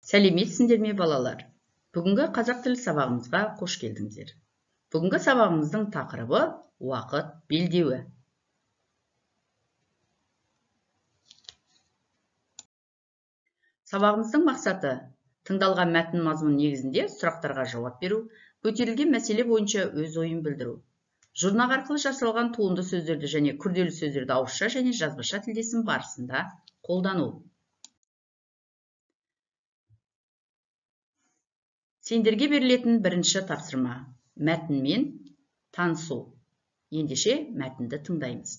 Сәлеметсіңдер ме балалар? Бүгінгі қазақ тілі сабағымызға қош келдіңіздер. Бүгінгі сабағымыздың тақырыбы уақыт белдеуі. Сабағымыздың мақсаты тыңдалған мәтін мазмұны негізінде сұрақтарға жауап беру, көтерілген мәселе бойынша өз ойын білдіру. Жұрнақ арқылы жасалған туынды сөздерді және күрделі сөздерді ауызша және жазбаша тілдесім барысында қолдану. Сендерге берілетін бірінші тапсырма мәтінмен танысу. Ендеше мәтінді тыңдаймыз.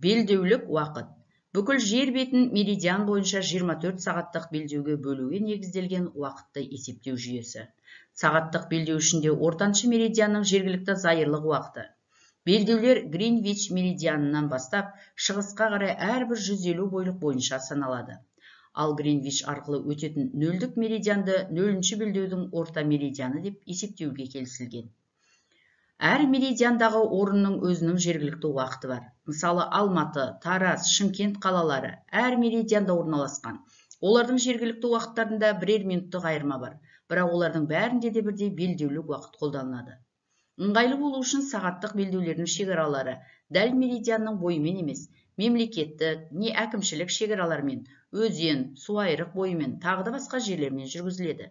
Белдеулік уақыт. Бүкіл жер бетін меридиан бойынша 24 сағаттық белдеуге бөлуге негізделген уақытты есептеу жүйесі. Сағаттық белдеу ішінде ортаншы меридианның жергілікті зайырлық уақыты. Белдеулер Гринвич меридианынан бастап шығысқа қарай әрбір 150 бойлық бойынша саналады. Ал Гринвич арқылы өтетін нөлдік меридианды нөлінші белдеудің орта меридианы деп есептеуге келісілген. Әр меридиандағы орынның өзінің жергілікті уақыты бар. Мысалы, Алматы, Тараз, Шымкент қалалары әр меридианда орналасқан. Олардың жергілікті уақыттарында бірер минуттық айырма бар, бірақ олардың бәрінде де бірдей белдеулік уақыт қолданылады. Ыңғайлы болу үшін сағаттық белдеулердің шекаралары дәл меридианның бойымен емес, мемлекеттік не әкімшілік шекаралармен, өзен, суайрық бойымен, тағы да басқа жерлермен жүргізіледі.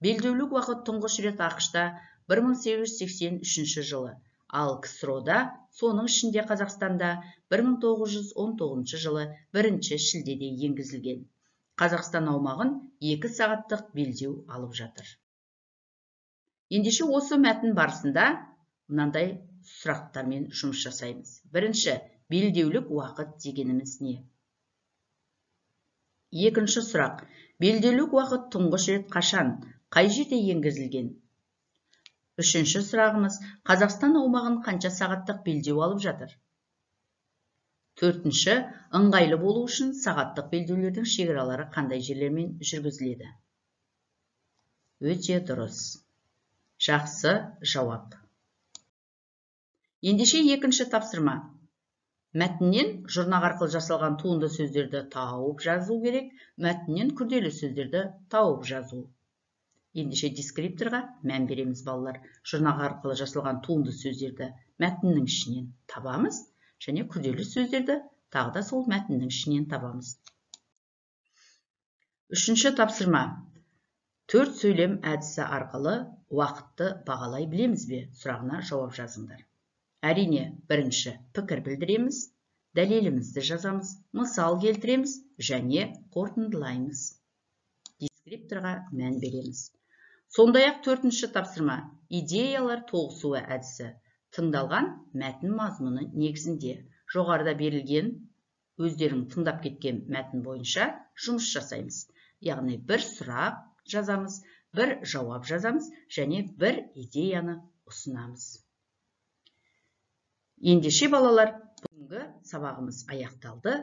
Белдеулік уақыт тұңғыш рет ақш-та 1883 жылы, ал КСРО-да, соның ішінде Қазақстанда 1919 жылы 1 шілдеде енгізілген. Қазақстан аумағын 2 сағаттық белдеу алып жатыр. Ендеше осы мәтін барысында мынандай сұрақтармен жұмыс жасаймыз. Бірінші, белдеулік уақыт дегеніміз не? Екінші сұрақ, белдеулік уақыт тұңғыш рет қашан, қай жерде енгізілген? Үшінші сұрағымыз, Қазақстан аумағын қанша сағаттық белдеу алып жатыр? Төртінші, ыңғайлы болу үшін сағаттық белдеулердің шекаралары қандай жерлермен жүргізіледі? Өте дұрыс. Жақсы жауап. Ендеше екінші тапсырма. Мәтіннен жұрнақ арқылы жасалған туынды сөздерді тауып жазу керек, мәтіннен күрделі сөздерді тауып жазу. Ендеше дескрипторға мән береміз балалар. Жұрнақ арқылы жасалған туынды сөздерді мәтіннің ішінен табамыз, және күрделі сөздерді тағы да сол мәтіннің ішінен табамыз. Үшінші тапсырма. 4 сөйлем әдісі арқылы уақытты бағалай білеміз бе? Сұрағына жауап жазыңдар. Әрине, бірінші пікір білдіреміз, дәлелімізді жазамыз, мысал келтіреміз және қорытындылаймыз. Дескрипторға мән береміз. Сондай-ақ төртінші тапсырма идеялар тоғысуы әдісі. Тыңдалған мәтін мазмұны негізінде жоғарыда берілген өздерің тыңдап кеткен мәтін бойынша жұмыс жасаймыз. Яғни бір сұрақ жазамыз, бір жауап жазамыз және бір идеяны ұсынамыз. Ендеше балалар, бүгінгі сабағымыз аяқталды.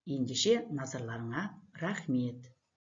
Ендеше назарларыңа рахмет.